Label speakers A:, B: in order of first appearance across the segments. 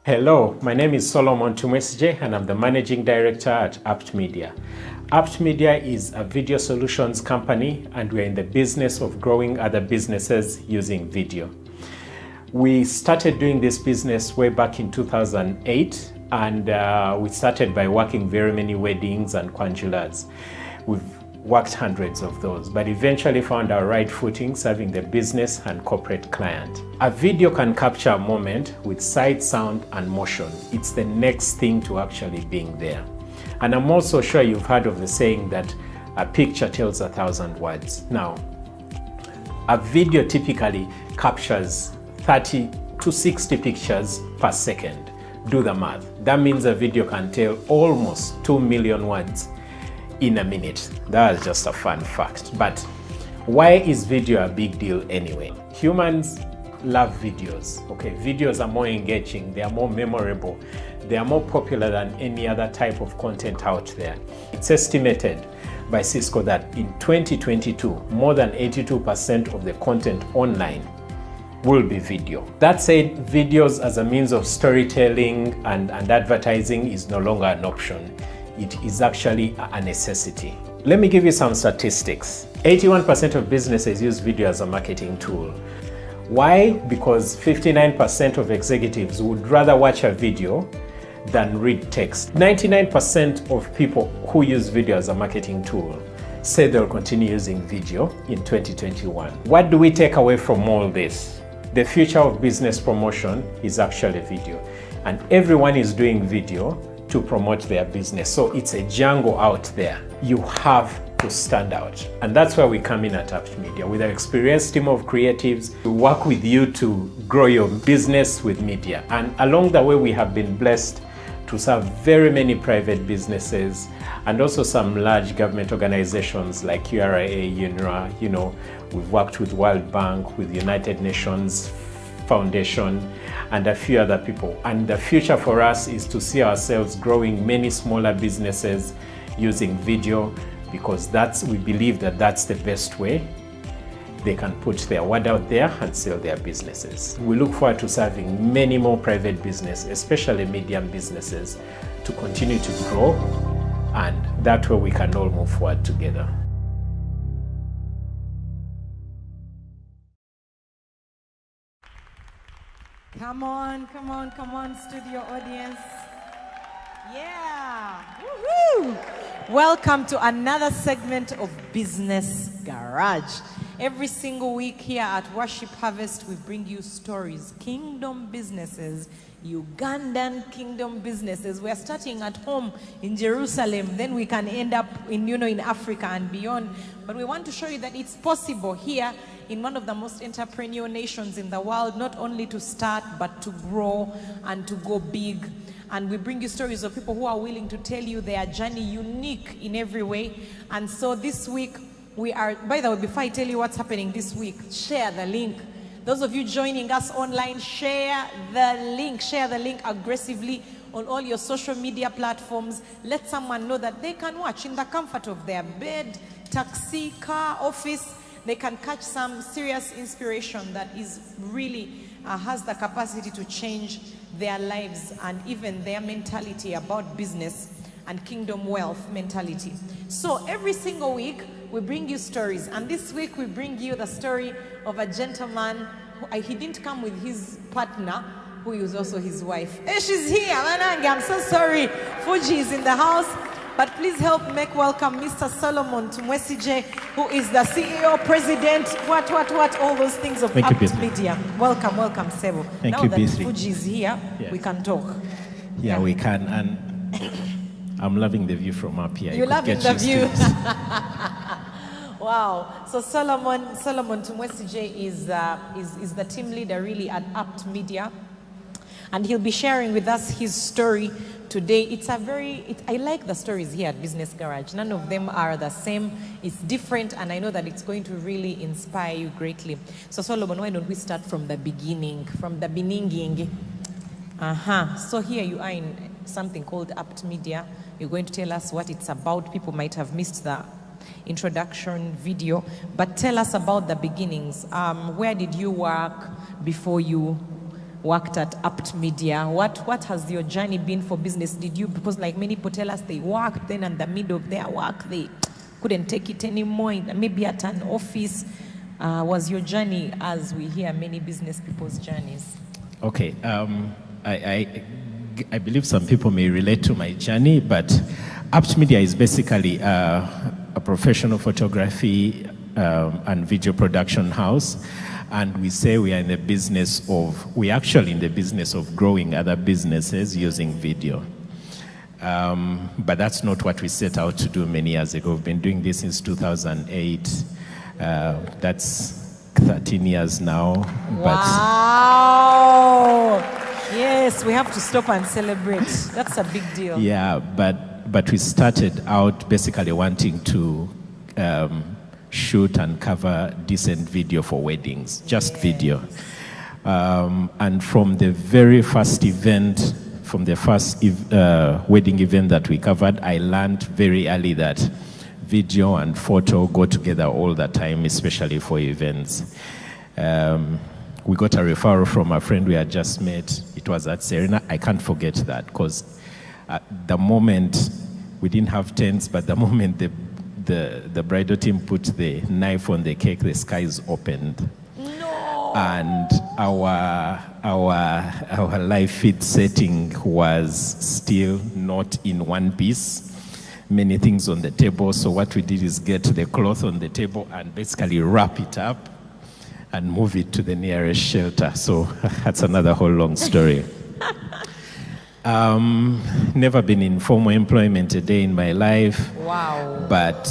A: Hello, my name is Tumwesigye and I'm the Managing Director at Apt Media. Apt Media is a video solutions company and we're in the business of growing other businesses using video. We started doing this business way back in 2008 and we started by working very many weddings and quanjulars. We've worked hundreds of those, but eventually found our right footing serving the business and corporate client. A video can capture a moment with sight, sound, and motion. It's the next thing to actually being there. And I'm also sure you've heard of the saying that a picture tells 1,000 words. Now, a video typically captures 30 to 60 pictures per second. Do the math. That means a video can tell almost 2 million words in a minute. That's just a fun fact. But why is video a big deal anyway? Humans love videos. Okay, videos are more engaging, they are more memorable, they are more popular than any other type of content out there. It's estimated by Cisco that in 2022, more than 82% of the content online will be video. That said, videos as a means of storytelling and advertising is no longer an option. It is actually a necessity. Let me give you some statistics. 81% of businesses use video as a marketing tool. Why? Because 59% of executives would rather watch a video than read text. 99% of people who use video as a marketing tool say they'll continue using video in 2021. What do we take away from all this? The future of business promotion is actually video, and everyone is doing video to promote their business. So it's a jungle out there. You have to stand out. And that's where we come in at Apt Media. With our experienced team of creatives, we work with you to grow your business with media. And along the way, we have been blessed to serve very many private businesses and also some large government organizations like URA, UNRWA. We've worked with World Bank, with United Nations Foundation, and a few other people. And the future for us is to see ourselves growing many smaller businesses using video, because we believe that that's the best way they can put their word out there and sell their businesses. We look forward to serving many more private businesses, especially medium businesses, to continue to grow, and that way we can all move forward together.
B: Come on, studio audience. Yeah, woohoo! Welcome to another segment of Business Garage. Every single week here at Worship Harvest, we bring you stories, kingdom businesses, Ugandan kingdom businesses. We're starting at home in Jerusalem, then we can end up in Africa and beyond. But we want to show you that it's possible here in one of the most entrepreneurial nations in the world, not only to start, but to grow and to go big. And we bring you stories of people who are willing to tell you their journey, unique in every way. And so this week, we are, by the way, before I tell you what's happening this week, share the link. Those of you joining us online, share the link aggressively on all your social media platforms. Let someone know that they can watch in the comfort of their bed, taxi, car, office. They can catch some serious inspiration that is really has the capacity to change their lives and even their mentality about business and kingdom wealth mentality. So every single week we bring you stories, and this week we bring you the story of a gentleman who, he didn't come with his partner, who is also his wife. Hey, she's here, Manange. I'm so sorry. Fuji is in the house. But please help make welcome Mr. Solomon Tumwesigye, who is the CEO, president, all those things of Apt Media. Welcome, Sebo.
A: Thank
B: now
A: you,
B: that
A: Bisri.
B: Fuji is here, we can talk.
A: Yeah, we can. And I'm loving the view from up here.
B: You're loving the view. Wow. So Solomon Tumwesigye is the team leader really at Apt Media. And he'll be sharing with us his story today. I like the stories here at Business Garage. None of them are the same. It's different, and I know that it's going to really inspire you greatly. So Solomon, why don't we start from the beginning, So here you are in something called Apt Media. You're going to tell us what it's about. People might have missed the introduction video, but tell us about the beginnings. Where did you work before you worked at Apt Media. What has your journey been for business? Did you, because like many people tell us they worked, then in the middle of their work, they couldn't take it anymore, maybe at an office. Was your journey, as we hear many business people's journeys?
A: Okay, I believe some people may relate to my journey, but Apt Media is basically a professional photography and video production house. And we say we are in the business of, we're actually in the business of growing other businesses using video. But that's not what we set out to do many years ago. We've been doing this since 2008. That's 13 years now.
B: Wow! Yes, we have to stop and celebrate. That's a big deal.
A: Yeah, but we started out basically wanting to shoot and cover decent video for weddings, just video. And from the very first event, from the first wedding event that we covered, I learned very early that video and photo go together all the time, especially for events. We got a referral from a friend we had just met. It was at Serena. I can't forget that, because the moment, we didn't have tents, but the moment the bridal team put the knife on the cake, the skies opened.
B: No.
A: And our live feed setting was still not in one piece. Many things on the table. So what we did is get the cloth on the table and basically wrap it up and move it to the nearest shelter. So that's another whole long story. Never been in formal employment a day in my life.
B: Wow.
A: But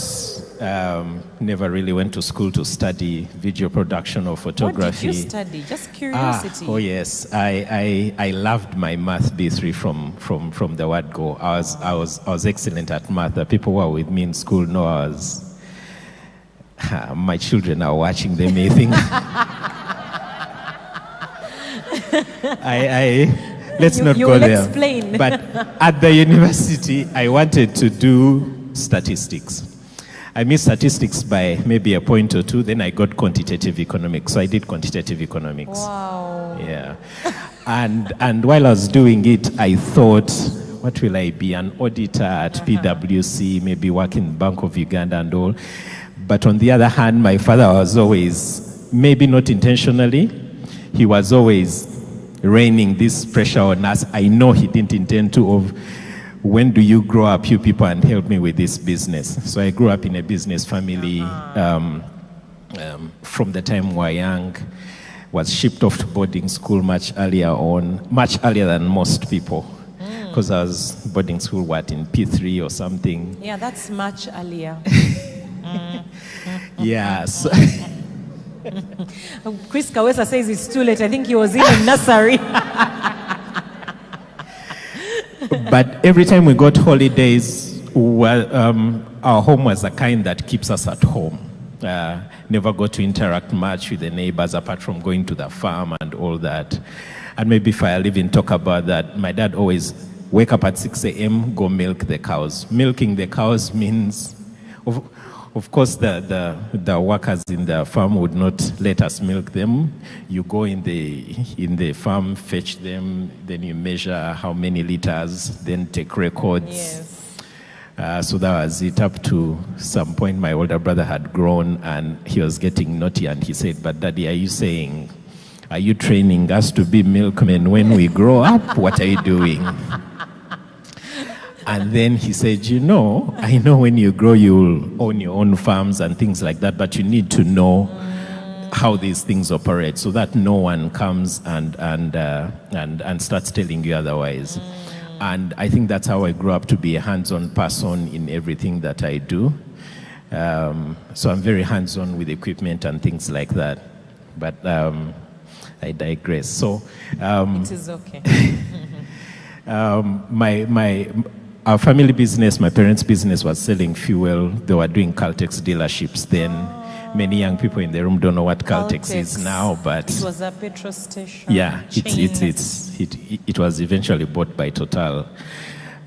A: never really went to school to study video production or photography.
B: What did you study? Just curiosity.
A: Oh yes, I loved my math B3 from the word go. I was excellent at math. The people who were with me in school know I was. My children are watching. They may think. Let's not go there.
B: Explain.
A: But at the university, I wanted to do statistics. I missed statistics by maybe a point or two. Then I got quantitative economics. So I did quantitative economics.
B: Wow.
A: Yeah. And while I was doing it, I thought, what will I be? An auditor at PwC, maybe work in Bank of Uganda and all. But on the other hand, my father was always, maybe not intentionally, he was always raining this pressure on us. I know he didn't intend to, of when do you grow up, you people, and help me with this business. So I grew up in a business family from the time we were young. Was shipped off to boarding school much earlier than most people. Because I was boarding school, in P3 or something.
B: Yeah, that's much earlier.
A: Yeah. So
B: Chris Kawesa says it's too late. I think he was in nursery.
A: But every time we got holidays, our home was the kind that keeps us at home. Never got to interact much with the neighbors apart from going to the farm and all that. And maybe if I even talk about that, my dad always wake up at 6 a.m., go milk the cows. Milking the cows means, of course, the workers in the farm would not let us milk them. You go in the farm, fetch them, then you measure how many liters, then take records.
B: Yes.
A: So that was it. Up to some point, my older brother had grown and he was getting naughty, and he said, "But Daddy, are you training us to be milkmen when we grow up? What are you doing?" And then he said, I know when you grow, you'll own your own farms and things like that, but you need to know how these things operate so that no one comes and starts telling you otherwise. And I think that's how I grew up, to be a hands-on person in everything that I do. So I'm very hands-on with equipment and things like that. But I digress. So
B: it is okay.
A: Our family business, my parents' business, was selling fuel. They were doing Caltex dealerships then. Many young people in the room don't know what Caltex is now, but
B: it was a petrol station.
A: Yeah, it was eventually bought by Total.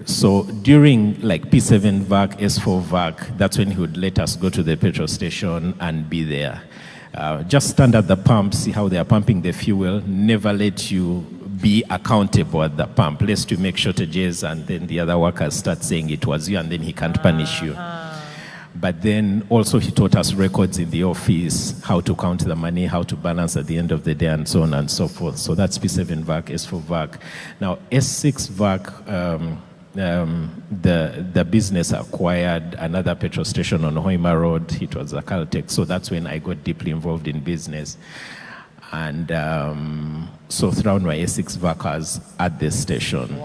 A: So during like P7 VAC, S4 VAC, that's when he would let us go to the petrol station and be there. Just stand at the pump, see how they are pumping the fuel, never let you be accountable at the pump, lest you make shortages and then the other workers start saying it was you and then he can't punish you. But then also he taught us records in the office, how to count the money, how to balance at the end of the day, and so on and so forth. So that's P7 VAC, S4 VAC. Now S6 VAC, the business acquired another petrol station on Hoima Road. It was a Caltech. So that's when I got deeply involved in business. And so throughout my S6 VAC I was at the station,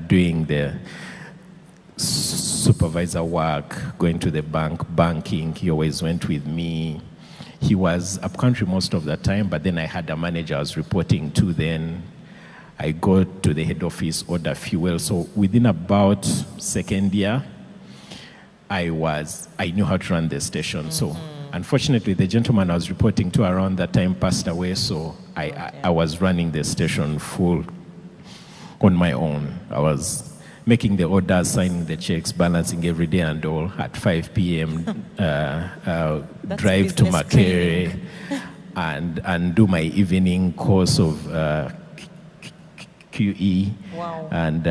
A: doing the supervisor work, going to the bank, banking. He always went with me. He was up country most of the time, but then I had a manager I was reporting to then. I go to the head office, order fuel. So within about second year, I knew how to run the station. So unfortunately, the gentleman I was reporting to around that time passed away, so I was running the station full on my own. I was making the orders, signing the checks, balancing every day and all. At 5 p.m., drive to Makere and do my evening course of QE.
B: Wow.
A: And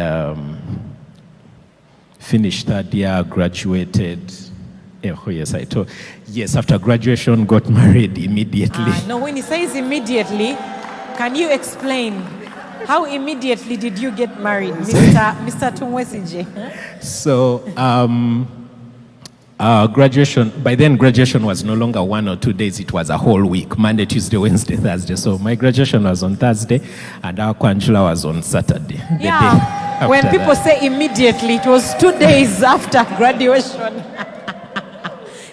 A: finished third year, graduated. Oh, yes, yes, after graduation, got married immediately.
B: No, when he says immediately, can you explain how immediately did you get married, Mr. Tumwesigye?
A: So, graduation, by then graduation was no longer 1 or 2 days, it was a whole week, Monday, Tuesday, Wednesday, Thursday. So my graduation was on Thursday and our Kwanjula was on Saturday.
B: Yeah, when people say immediately, it was 2 days after graduation.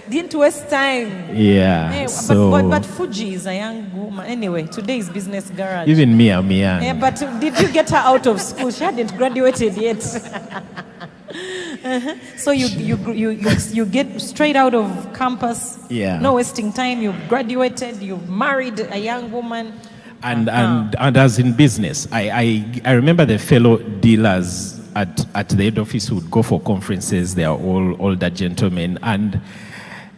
B: Didn't waste time.
A: Yeah.
B: Hey,
A: so
B: but Fuji is a young woman. Anyway, today's business garage.
A: Even me, I'm young.
B: Yeah, but did you get her out of school? She hadn't graduated yet. So you get straight out of campus.
A: Yeah.
B: No wasting time. You graduated. You married a young woman.
A: And as in business, I remember the fellow dealers at the head office who would go for conferences. They are all older gentlemen, and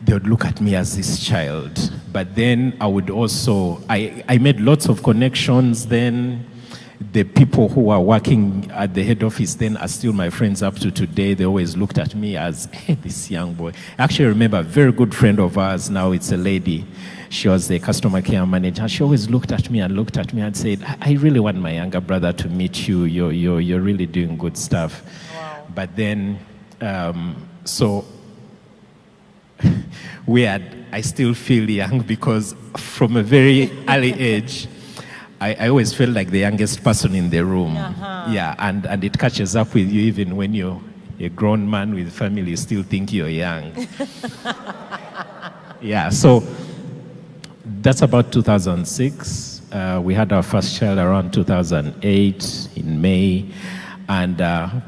A: they would look at me as this child. But then I would also, I made lots of connections then. The people who were working at the head office then are still my friends up to today. They always looked at me as, hey, this young boy. I actually remember a very good friend of ours, now it's a lady. She was the customer care manager. She always looked at me and said, I really want my younger brother to meet you. You're really doing good stuff.
B: Wow.
A: But then, so I still feel young because from a very early age, I always felt like the youngest person in the room. Yeah, and it catches up with you even when you're a grown man with family, you still think you're young. Yeah, so that's about 2006. We had our first child around 2008 in May. And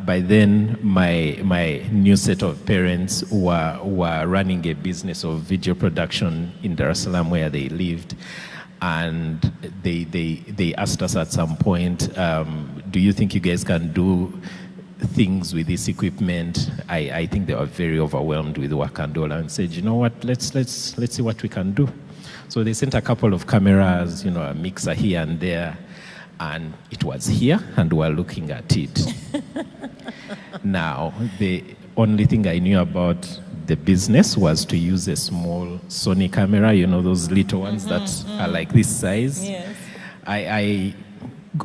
A: by then, my new set of parents were running a business of video production in Dar es Salaam where they lived. And they asked us at some point, do you think you guys can do things with this equipment? I think they were very overwhelmed with work and all, and said, you know what, let's see what we can do. So they sent a couple of cameras, you know, a mixer here and there, and it was here, and we're looking at it. Now, the only thing I knew about the business was to use a small Sony camera, you know, those little ones that are like this size.
B: Yes.
A: I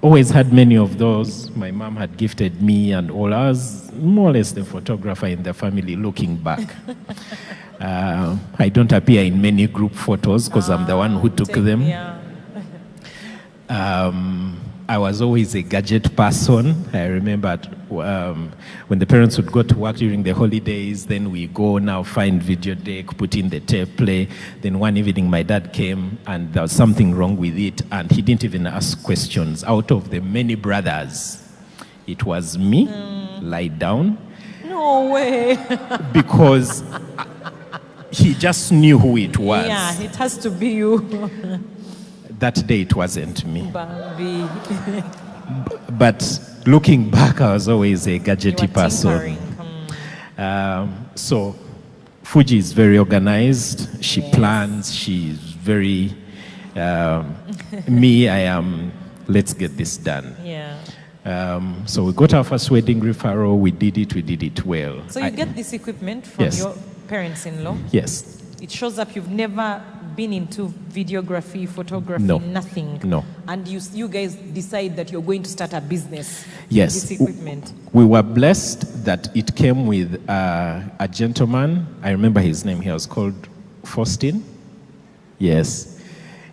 A: always had many of those. My mom had gifted me and all. I was more or less the photographer in the family looking back. I don't appear in many group photos because I'm the one who took them.
B: Yeah.
A: I was always a gadget person. I remember when the parents would go to work during the holidays, then we go now find video deck, put in the tape play. Then one evening my dad came and there was something wrong with it and he didn't even ask questions. Out of the many brothers, it was me, lie down.
B: No way.
A: Because he just knew who it was.
B: Yeah, it has to be you.
A: That day it wasn't me.
B: Bambi.
A: But looking back, I was always a gadgety person. So Fuji is very organized. She plans. She's very, me, I am, let's get this done.
B: Yeah.
A: So we got our first wedding referral, we did it well.
B: So you get this equipment from
A: Yes.
B: your parents-in-law?
A: Yes.
B: It shows up you've never been into videography, photography,
A: No.
B: nothing.
A: No.
B: And you guys decide that you're going to start a business
A: Yes.
B: with this equipment.
A: We were blessed that it came with a gentleman. I remember his name. He was called Faustin. Yes.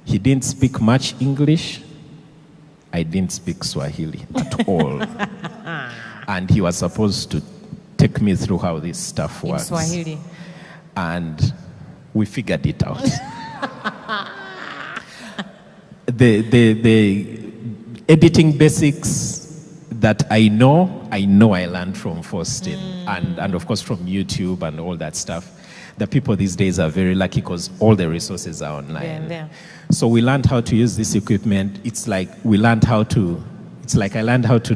A: He didn't speak much English. I didn't speak Swahili at all. And he was supposed to take me through how this stuff
B: In
A: works.
B: Swahili.
A: And we figured it out. the editing basics that I know I learned from Faustin and of course from YouTube and all that stuff. The people these days are very lucky because all the resources are online.
B: There.
A: So we learned how to use this equipment. It's like I learned how to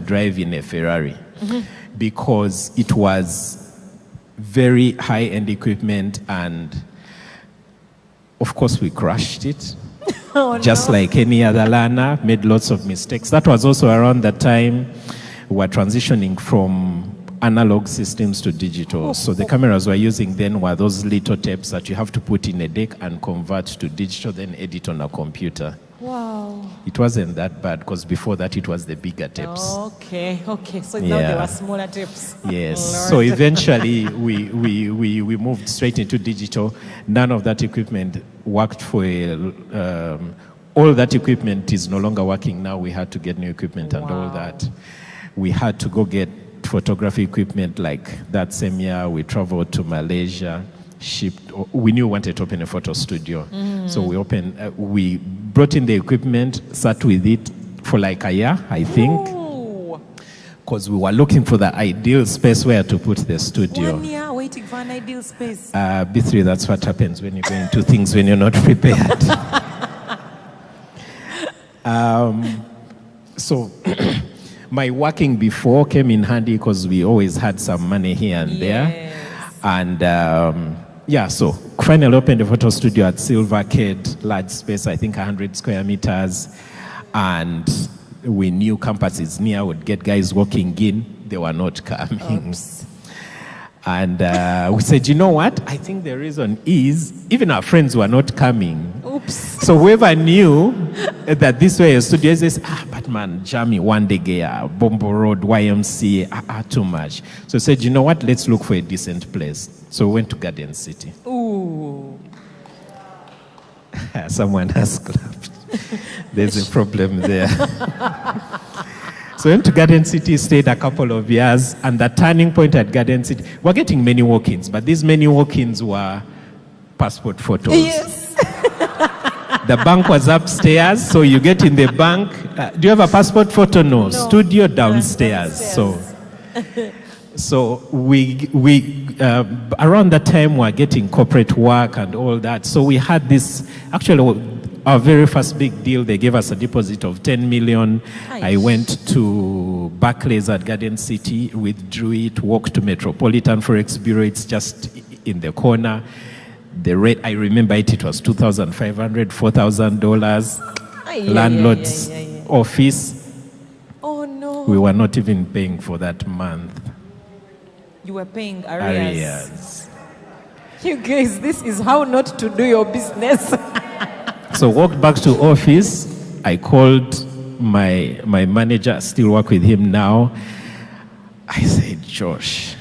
A: drive in a Ferrari because it was very high-end equipment, and of course we crashed it. Just like any other learner, made lots of mistakes. That was also around the time we were transitioning from analog systems to digital. So the cameras we're using then were those little tapes that you have to put in a deck and convert to digital, then edit on a computer.
B: Wow.
A: It wasn't that bad because before that it was the bigger tapes.
B: Okay. So now there were smaller tips.
A: Yes.
B: Lord.
A: So eventually we moved straight into digital. None of that equipment worked for all that equipment is no longer working now. We had to get new equipment and all that. We had to go get photography equipment like that same year. We traveled to Malaysia, shipped. We knew we wanted to open a photo studio. So we brought in the equipment, sat with it for like a year, I think. Because we were looking for the ideal space where to put the studio.
B: 1 year waiting for an ideal space.
A: B3, that's what happens when you go into things when you're not prepared. So my working before came in handy because we always had some money here and there. And so finally opened a photo studio at Silver Arcade, large space, I think 100 square meters. And we knew campuses near would get guys walking in. They were not coming.
B: Oops.
A: And we said, you know what? I think the reason is even our friends were not coming.
B: Oops.
A: So whoever knew that this way a studio says, but man, Jamie, one day gaya, Bombo Road, YMCA, too much. So we said, you know what? Let's look for a decent place. So we went to Garden City.
B: Ooh.
A: Someone has clapped. There's a problem there. So we went to Garden City, stayed a couple of years, and the turning point at Garden City, we're getting many walk-ins, but these many walk-ins were passport photos.
B: Yes.
A: The bank was upstairs, so you get in the bank. Do you have a passport photo? No. Studio downstairs. So we around that time we're getting corporate work and all that. So we had this, actually our very first big deal, they gave us a deposit of 10 million. I went to Barclays at Garden City, withdrew it, walked to Metropolitan Forex Bureau. It's just in the corner. The rate, I remember it was $2,500, $4,000. Landlord's office.
B: Oh no.
A: We were not even paying for that month.
B: You were paying arrears.
A: Arrears.
B: You guys, this is how not to do your business.
A: So walked back to office. I called my manager, still work with him now. I said, Josh,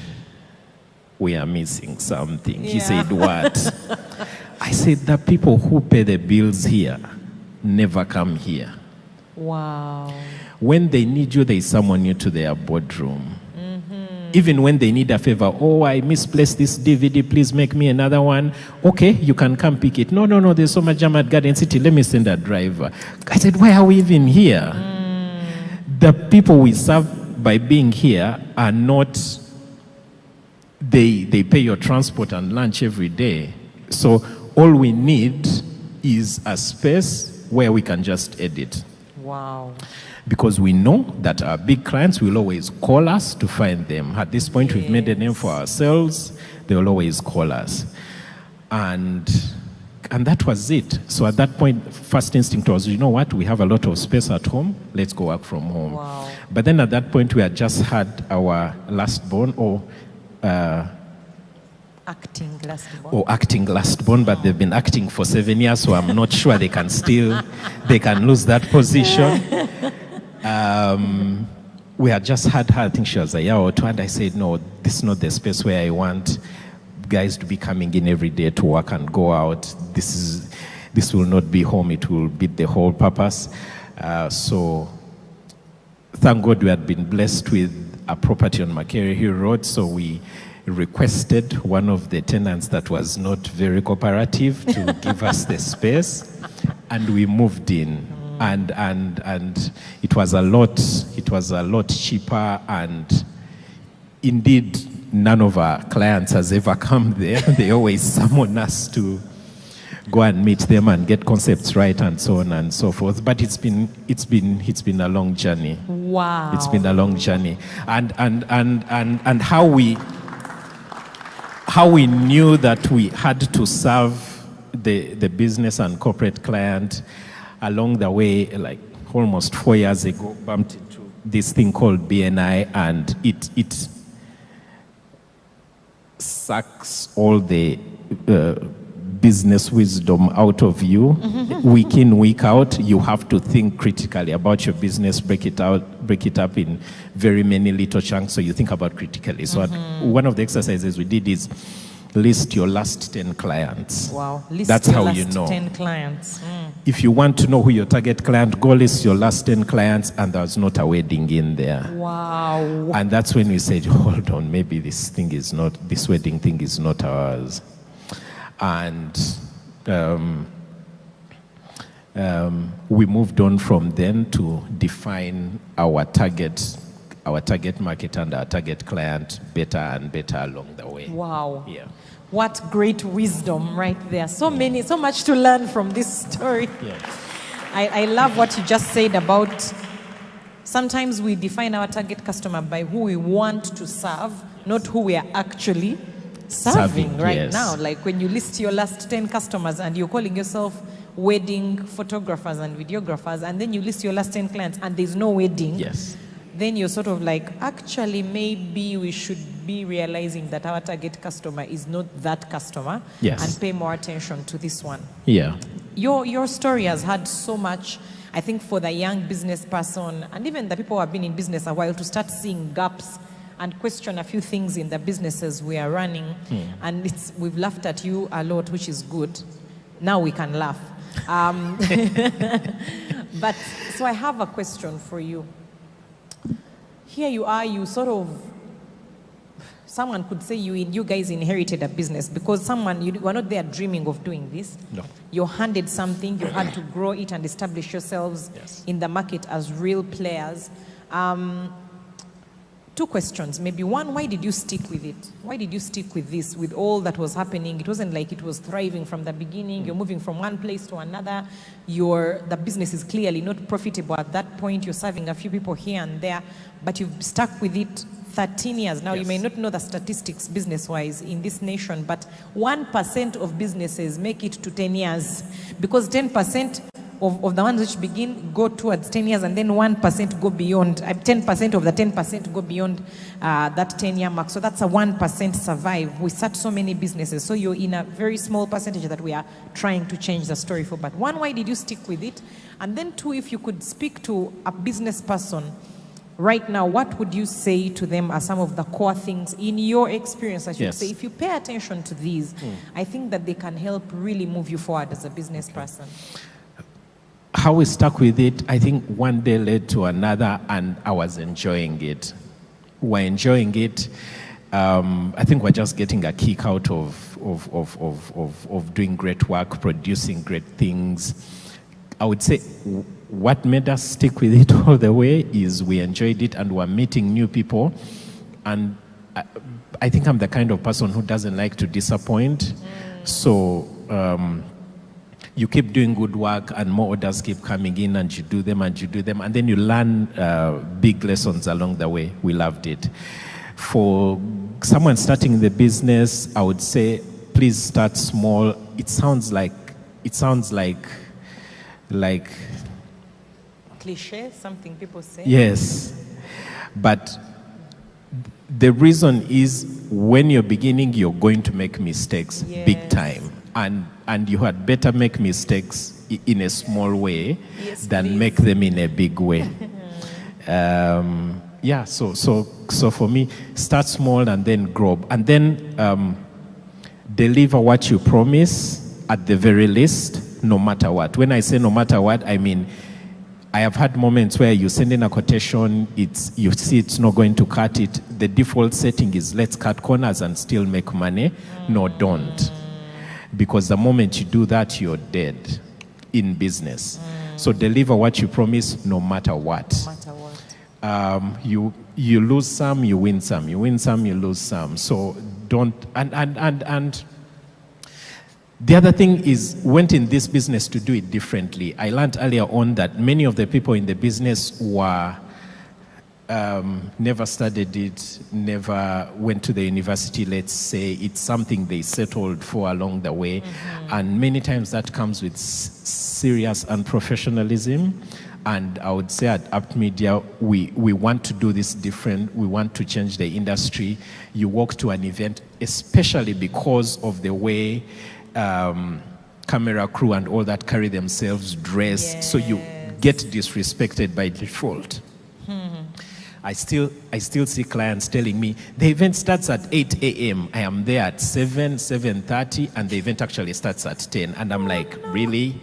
A: we are missing something. He said, what? I said, the people who pay the bills here never come here.
B: Wow.
A: When they need you, there is someone new to their boardroom. Even when they need a favor, I misplaced this DVD, please make me another one. Okay, you can come pick it. No, there's so much jam at Garden City, let me send a driver. I said, why are we even here? The people we serve by being here are not, they pay your transport and lunch every day. So all we need is a space where we can just edit.
B: Wow.
A: Because we know that our big clients will always call us to find them. At this point, we've made a name for ourselves. They will always call us. And that was it. So at that point, first instinct was, you know what, we have a lot of space at home, let's go work from home.
B: Wow.
A: But then at that point, we had just had our last born,
B: Acting last born.
A: or acting last born, but they've been acting for 7 years, so I'm not sure they can lose that position. We had just had her, I think she was a year or two, and I said, no, this is not the space where I want guys to be coming in every day to work and go out. This will not be home, it will beat the whole purpose. So thank God we had been blessed with a property on Makere Hill Road, so we requested one of the tenants that was not very cooperative to give us the space, and we moved in. And it was a lot cheaper, and indeed none of our clients has ever come there. They always summon us to go and meet them and get concepts right and so on and so forth. But it's been a long journey.
B: Wow.
A: It's been a long journey. And how we knew that we had to serve the business and corporate client along the way, like almost 4 years ago, bumped into this thing called BNI, and it sucks all the business wisdom out of you. Week in, week out, you have to think critically about your business, break it up in very many little chunks, so you think about critically. So one of the exercises we did is list your last 10 clients.
B: Wow.
A: That's how you know.
B: 10 clients.
A: If you want to know who your target client, go list your last 10 clients, and there's not a wedding in there.
B: Wow.
A: And that's when we said, hold on, maybe this wedding thing is not ours. And we moved on from then to define our target market and our target client better and better along the way.
B: Wow.
A: Yeah.
B: What great wisdom right there. So much to learn from this story.
A: Yeah.
B: I love what you just said about sometimes we define our target customer by who we want to serve, not who we are actually serving right now. Like when you list your last 10 customers and you're calling yourself wedding photographers and videographers, and then you list your last 10 clients and there's no wedding.
A: Yes.
B: Then you're sort of like, actually, maybe we should be realizing that our target customer is not that customer, and pay more attention to this one.
A: Yeah.
B: Your story has had so much, I think, for the young business person and even the people who have been in business a while to start seeing gaps and question a few things in the businesses we are running. And we've laughed at you a lot, which is good. Now we can laugh. But so I have a question for you. Here you are, someone could say you guys inherited a business because you were not there dreaming of doing this.
A: No.
B: You're handed something, you had to grow it and establish yourselves in the market as real players. Two questions, maybe. One, why did you stick with it? Why did you stick with this, with all that was happening? It wasn't like it was thriving from the beginning. You're moving from one place to another. The business is clearly not profitable at that point. You're serving a few people here and there, but you've stuck with it 13 years. Now, you may not know the statistics business-wise in this nation, but 1% of businesses make it to 10 years because 10% of the ones which begin go towards 10 years, and then 1% go beyond, 10% of the 10% go beyond that 10-year mark. So that's a 1% survive. We start so many businesses. So you're in a very small percentage that we are trying to change the story for. But one, why did you stick with it? And then two, if you could speak to a business person right now, what would you say to them are some of the core things in your experience? I should say, if you pay attention to these, I think that they can help really move you forward as a business person.
A: How we stuck with it, I think one day led to another, and I was enjoying it. We're enjoying it. I think we're just getting a kick out of doing great work, producing great things. I would say what made us stick with it all the way is we enjoyed it and we're meeting new people. And I think I'm the kind of person who doesn't like to disappoint. So you keep doing good work and more orders keep coming in, and you do them and you do them, and then you learn big lessons along the way. We loved it. For someone starting the business, I would say please start small. It sounds like it sounds like
B: Cliche, something people say.
A: yes, but the reason is when you're beginning, you're going to make mistakes big
B: Yes.
A: time, and you had better make mistakes in a small way
B: Yes,
A: than
B: please.
A: make them in a big way. Yeah, so for me, start small and then grow, and then deliver what you promise at the very least, no matter what. When I say no matter what, I mean I have had moments where you send in a quotation, you see it's not going to cut it. The default setting is let's cut corners and still make money. No, don't. Because the moment you do that, you're dead in business. So deliver what you promise no matter what.
B: No matter what.
A: You lose some, you win some. You win some, you lose some. So don't, and the other thing is, went in this business to do it differently. I learned earlier on that many of the people in the business were never studied it, never went to the university, let's say. It's something they settled for along the way. And many times that comes with serious unprofessionalism. And I would say at Apt Media, we want to do this different. We want to change the industry. You walk to an event, especially because of the way camera crew and all that carry themselves dressed, so you get disrespected by default. I still see clients telling me the event starts at 8 a.m. I am there at 7:30, and the event actually starts at 10. And I'm like, really?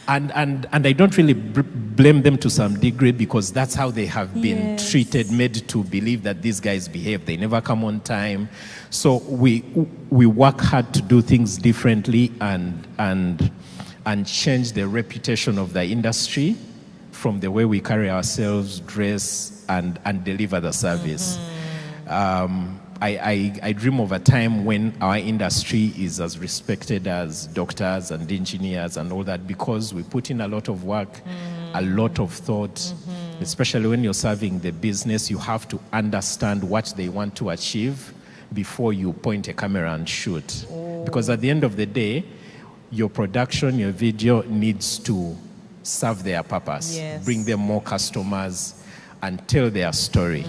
A: And I don't really blame them to some degree, because that's how they have been treated, made to believe that these guys behave. They never come on time. So we work hard to do things differently and change the reputation of the industry from the way we carry ourselves, dress, and deliver the service. I dream of a time when our industry is as respected as doctors and engineers and all that, because we put in a lot of work, a lot of thought, especially when you're serving the business. You have to understand what they want to achieve before you point a camera and shoot. Because at the end of the day, your production, your video needs to serve their purpose, bring them more customers, and tell their story.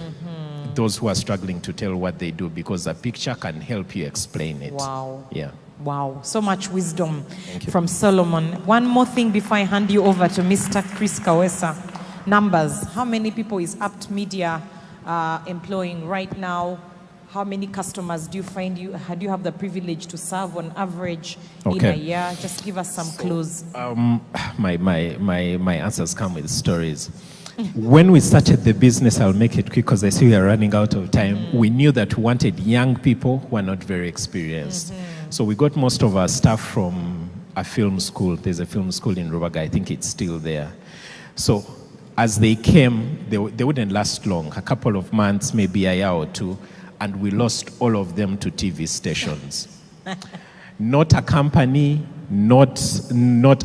A: Those who are struggling to tell what they do, because a picture can help you explain it.
B: Wow.
A: Yeah.
B: Wow. So much wisdom
A: Thank you.
B: from Solomon. One more thing before I hand you over to Mr. Chris Kawesa. Numbers. How many people is Apt Media employing right now? How many customers do you find do you have the privilege to serve on average in a year? Just give us some clues.
A: My answers come with stories. When we started the business, I'll make it quick because I see we are running out of time. We knew that we wanted young people who are not very experienced. So we got most of our staff from a film school. There's a film school in Rubaga. I think it's still there. So as they came, they wouldn't last long, a couple of months, maybe a year or two, and we lost all of them to TV stations. Not a company, not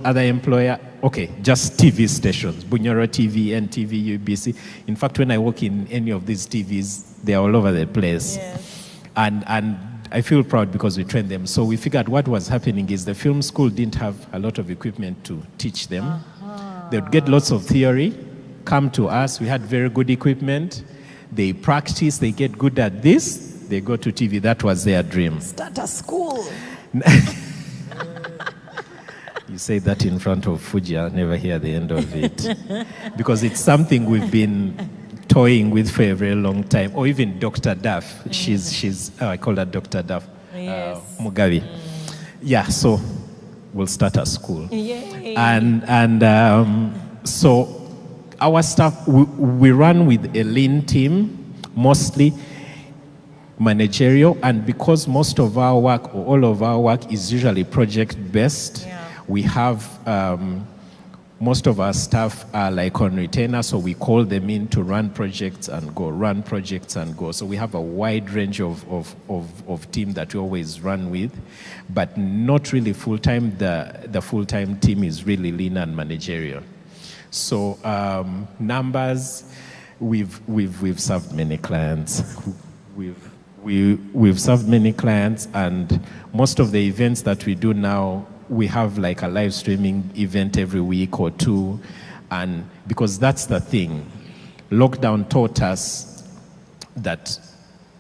A: other employer. Okay, just TV stations. Bunyoro TV, NTV, UBC. In fact, when I work in any of these TVs, they're all over the place. And I feel proud because we trained them. So we figured what was happening is the film school didn't have a lot of equipment to teach them. They would get lots of theory, come to us. We had very good equipment. They practice, they get good at this, they go to TV. That was their dream.
B: Start a school.
A: You say that in front of Fuji, I'll never hear the end of it. Because it's something we've been toying with for a very long time. Or even Dr. Duff. She's I call her Dr. Duff. Mugabe. Yeah, so we'll start a school.
B: Yay.
A: And so our staff, we run with a lean team, mostly managerial, and because most of our work, or all of our work, is usually project-based, we have most of our staff are like on retainer, so we call them in to run projects and go, run projects and go. So we have a wide range of team that we always run with, but not really full-time. The full-time team is really lean and managerial. So numbers, we've served many clients. We've served many clients, and most of the events that we do now, we have like a live streaming event every week or two. And because that's the thing, lockdown taught us that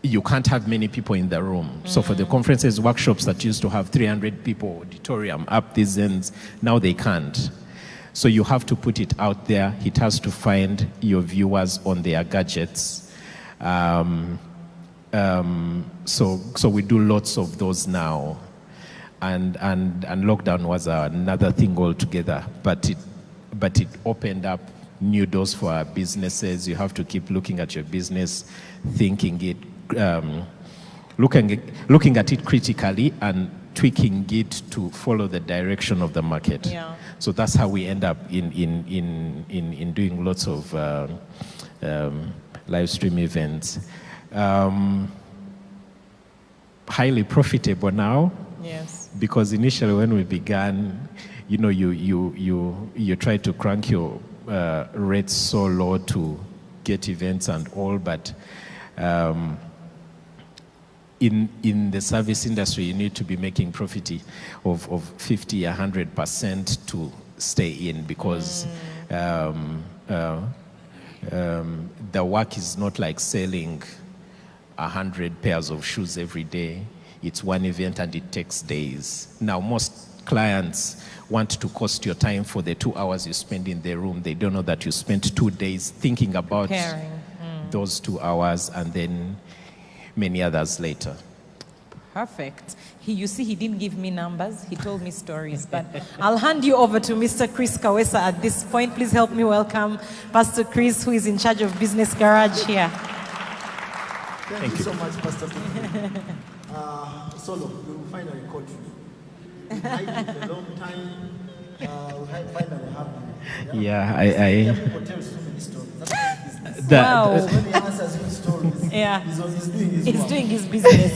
A: you can't have many people in the room. So for the conferences, workshops that used to have 300 people, auditorium, up these ends, now they can't. So you have to put it out there. It has to find your viewers on their gadgets. So we do lots of those now. And lockdown was another thing altogether. But it opened up new doors for our businesses. You have to keep looking at your business, thinking it, looking at it critically and tweaking it to follow the direction of the market.
B: Yeah.
A: So that's how we end up in doing lots of live stream events. Highly profitable now.
B: Yes.
A: Because initially when we began, you know, you try to crank your rates so low to get events and all, but in the service industry, you need to be making profit of 50, 100% to stay in, because the work is not like selling 100 pairs of shoes every day. It's one event and it takes days. Now, most clients want to cost your time for the 2 hours you spend in their room. They don't know that you spent 2 days thinking about those 2 hours and then many others later.
B: Perfect. You see, he didn't give me numbers. He told me stories. But I'll hand you over to Mr. Chris Kawesa at this point. Please help me welcome Pastor Chris, who is in charge of Business Garage here.
C: Thank you so much, Pastor. Solo, we finally caught you. It might be a long time. We finally have you.
A: Yeah,
C: People tell so many stories. That's his business.
B: Wow.
C: When he answers good stories,
B: Yeah.
C: he's doing his
B: He's
C: work.
B: doing his business.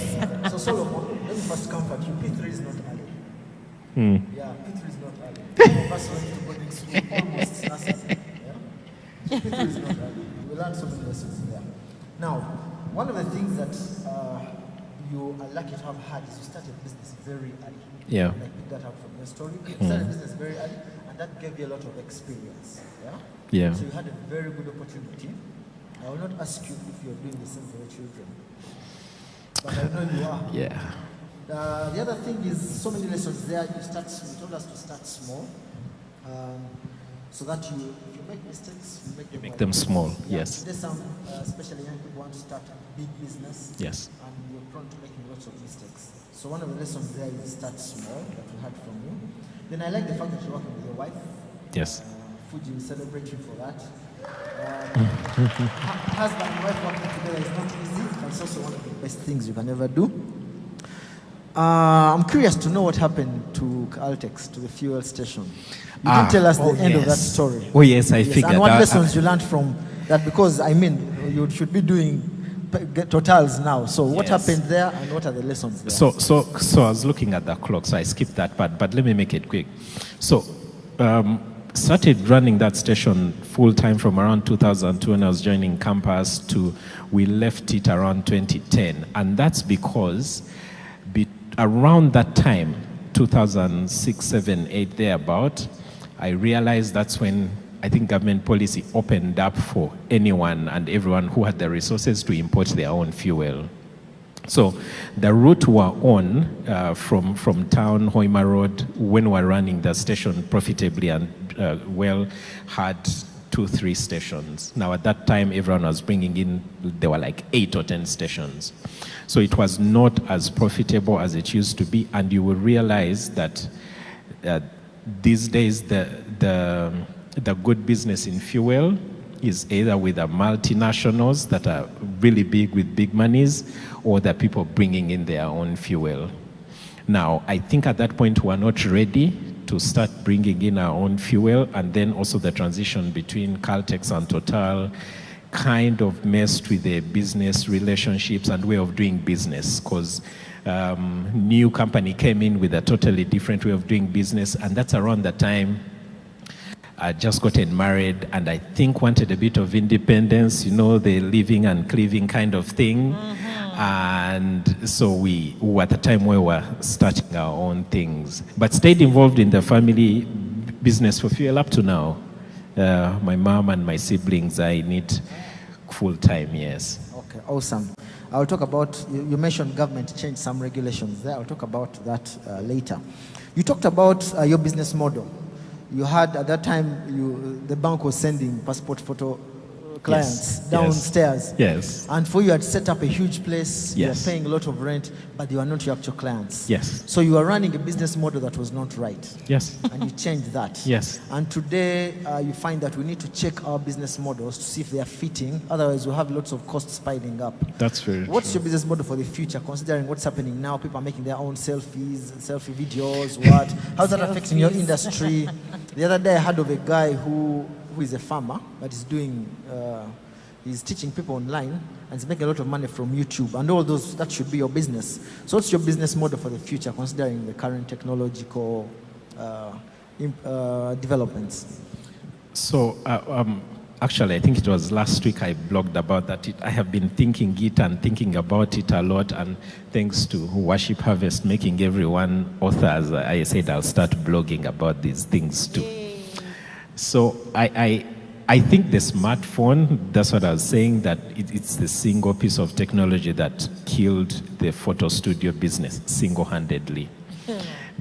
C: So Solomon, let me first comfort you. P3 is not early. Yeah, P3 is not early. Some of us went to boarding school almost nursery. Yeah? So P3 is not early. We learned so many lessons there. Now, one of the things that you are lucky to have had is you started business very early.
A: Yeah.
C: And I picked that up from your story. You started business very early, and that gave you a lot of experience. Yeah?
A: Yeah.
C: So you had a very good opportunity. I will not ask you if you're doing the same for your children, but I know you are.
A: Yeah.
C: The other thing is so many lessons there. You told us to start small, so that if you make mistakes, you make
A: them small.
C: Yeah.
A: Yes.
C: There's some, especially young people, want to start a big business.
A: Yes.
C: And you're prone to making lots of mistakes. So one of the lessons there is start small that we heard from you. Then I like the fact that you're working with your wife.
A: Yes.
C: Fuji, we celebrate you for that. Husband and wife working together is not easy, but it's also one of the best things you can ever do. I'm curious to know what happened to Caltex, to the fuel station. You didn't tell us the end of that story.
A: Oh, yes, I figured
C: And what
A: that.
C: lessons you learned from that? Because, I mean, you should be doing totals now. So what
A: Yes.
C: happened there and what are the lessons there?
A: So I was looking at the clock, so I skipped that part, but let me make it quick. So, started running that station full time from around 2002 when I was joining campus to we left it around 2010, and that's because around that time, 2006, 7, 8, thereabout, I realized that's when I think government policy opened up for anyone and everyone who had the resources to import their own fuel. So the route we're on from town, Hoima Road, when we're running the station profitably and had 2-3 stations. Now at that time, everyone was bringing in, there were like 8 or 10 stations. So it was not as profitable as it used to be, and you will realize that these days the good business in fuel is either with the multinationals that are really big with big monies, or the people bringing in their own fuel. Now, I think at that point we're not ready to start bringing in our own fuel, and then also the transition between Caltex and Total kind of messed with the business relationships and way of doing business, because new company came in with a totally different way of doing business, and that's around the time I just gotten married and I think wanted a bit of independence, you know, the living and cleaving kind of thing. And so we were at the time we were starting our own things, but stayed involved in the family business for fuel up to now. My mom and my siblings are in it full time, yes.
C: Okay, awesome. I'll talk about, you mentioned government changed some regulations there. I'll talk about that later. You talked about your business model. You had, at that time, the bank was sending passport photo clients downstairs.
A: Yes.
C: And for you had set up a huge place, you were
A: Yes.
C: paying a lot of rent, but they were not your actual clients.
A: Yes.
C: So you were running a business model that was not right.
A: Yes.
C: And you changed that.
A: Yes.
C: And today you find that we need to check our business models to see if they are fitting. Otherwise, we'll have lots of costs piling up.
A: That's very
C: What's
A: true.
C: your business model for the future, considering what's happening now? People are making their own selfie videos. What? How's that affecting your industry? The other day, I heard of a guy who is a farmer, but is doing, he's teaching people online, and he's making a lot of money from YouTube, and all those, that should be your business. So what's your business model for the future, considering the current technological developments?
A: So, actually, I think it was last week I blogged about that. I have been thinking about it a lot, and thanks to Worship Harvest making everyone authors, I said I'll start blogging about these things too. So I think the smartphone, that's what I was saying, that it's the single piece of technology that killed the photo studio business single-handedly.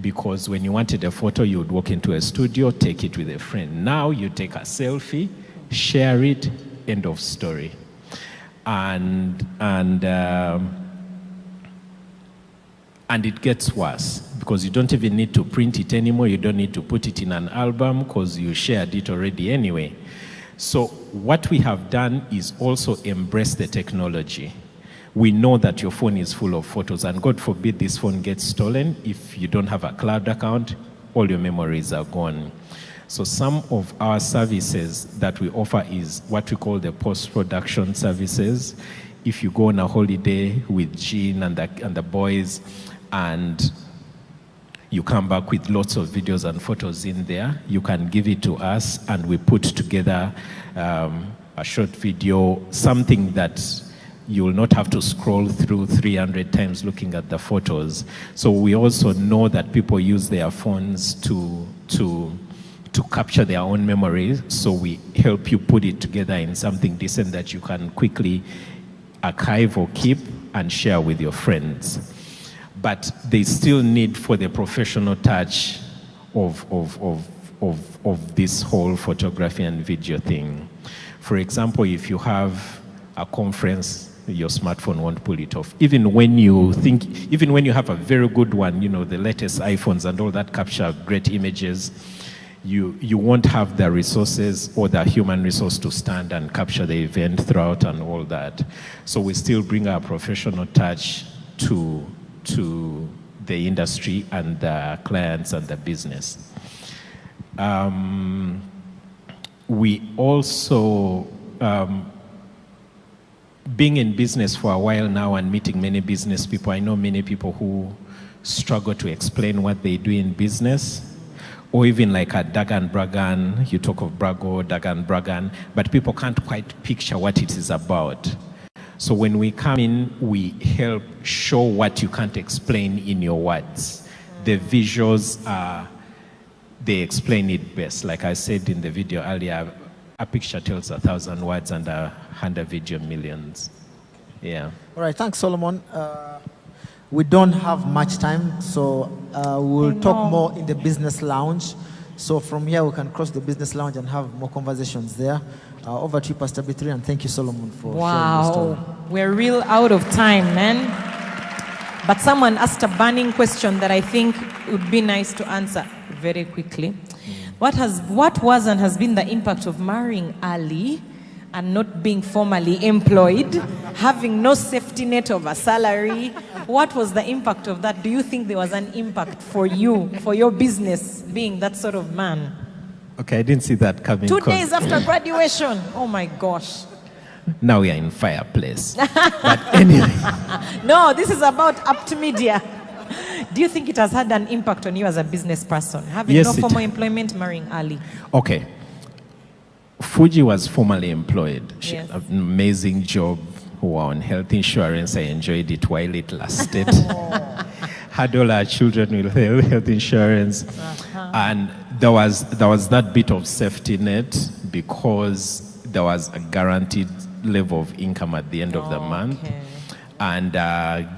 A: Because when you wanted a photo, you would walk into a studio, take it with a friend. Now you take a selfie, share it, end of story. And it gets worse because you don't even need to print it anymore. You don't need to put it in an album because you shared it already anyway. So what we have done is also embrace the technology. We know that your phone is full of photos, and God forbid this phone gets stolen. If you don't have a cloud account, all your memories are gone. So some of our services that we offer is what we call the post-production services. If you go on a holiday with Jean and the boys, and you come back with lots of videos and photos in there, you can give it to us, and we put together a short video, something that you will not have to scroll through 300 times looking at the photos. So we also know that people use their phones to capture their own memories, so we help you put it together in something decent that you can quickly archive or keep and share with your friends. But there's still need for the professional touch of this whole photography and video thing. For example, if you have a conference, your smartphone won't pull it off. Even when you have a very good one, the latest iPhones and all that capture great images, you won't have the resources or the human resource to stand and capture the event throughout and all that. So we still bring our professional touch to the industry and the clients and the business. We also, being in business for a while now and meeting many business people, I know many people who struggle to explain what they do in business. Or even like at Dagan Bragan, you talk of Brago, Dagan Bragan, but people can't quite picture what it is about. So when we come in, we help show what you can't explain in your words. The visuals, they explain it best. Like I said in the video earlier, a picture tells 1,000 words and 100 video millions. Yeah.
C: All right, thanks, Solomon. We don't have much time, so we'll talk more in the business lounge. So from here, we can cross the business lounge and have more conversations there. Over to you, Pastor B3, and thank you, Solomon, for sharing your story.
B: We're real out of time, man. But someone asked a burning question that I think would be nice to answer very quickly. What was and has been the impact of marrying early and not being formally employed, having no safety net of a salary? What was the impact of that? Do you think there was an impact for you, for your business, being that sort of man?
A: Okay, I didn't see that coming.
B: 2 days after graduation. Oh my gosh.
A: Now we are in fireplace. But anyway.
B: No, this is about Apt Media. Do you think it has had an impact on you as a business person, having no formal employment, marrying early?
A: Okay. Fuji was formally employed. She had an amazing job, who were on health insurance. I enjoyed it while it lasted. Had all our children with health insurance. And there was that bit of safety net because there was a guaranteed level of income at the end of the month. And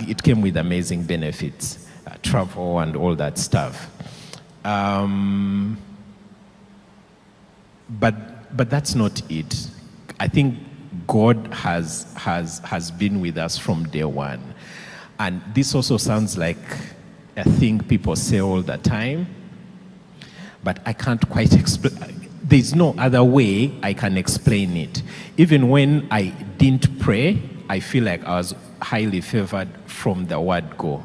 A: it came with amazing benefits, travel and all that stuff. But that's not it. I think God has been with us from day one. And this also sounds like a thing people say all the time, but I can't quite explain. There's no other way I can explain it. Even when I didn't pray, I feel like I was highly favored from the word go.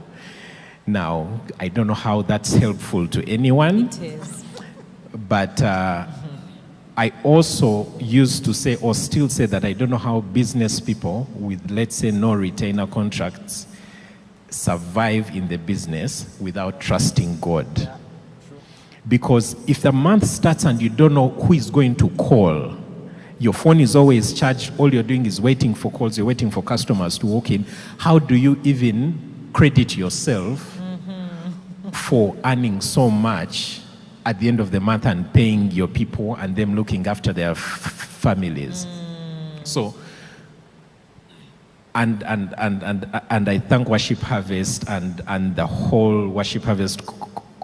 A: Now, I don't know how that's helpful to anyone.
B: It is.
A: But I also used to say, or still say, that I don't know how business people with, let's say, no retainer contracts survive in the business without trusting God.
C: Yeah, true.
A: Because if the month starts and you don't know who is going to call, your phone is always charged, all you're doing is waiting for calls, you're waiting for customers to walk in, how do you even credit yourself for earning so much at the end of the month and paying your people and them looking after their families? So, and I thank Worship Harvest and the whole Worship Harvest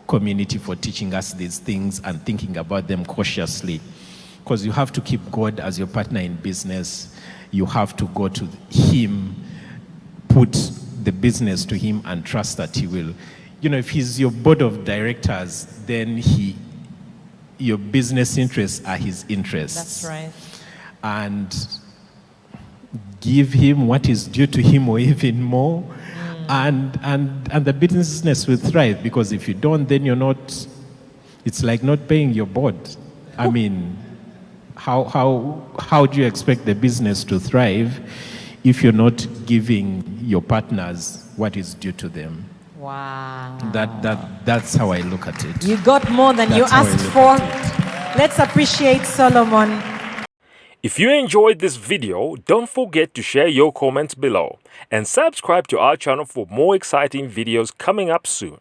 A: community for teaching us these things and thinking about them cautiously. Because you have to keep God as your partner in business. You have to go to Him, put the business to Him, and trust that He will. You know, if He's your board of directors, then your business interests are His interests.
B: That's right.
A: And give Him what is due to Him, or even more, and the business will thrive. Because if you don't, then you're not. It's like not paying your board. I mean, how do you expect the business to thrive if you're not giving your partners what is due to them?
B: Wow.
A: That's how I look at it.
B: You got more than you
A: That's how I
B: asked
A: look
B: for.
A: at
B: Let's appreciate Solomon.
D: If you enjoyed this video, don't forget to share your comments below and subscribe to our channel for more exciting videos coming up soon.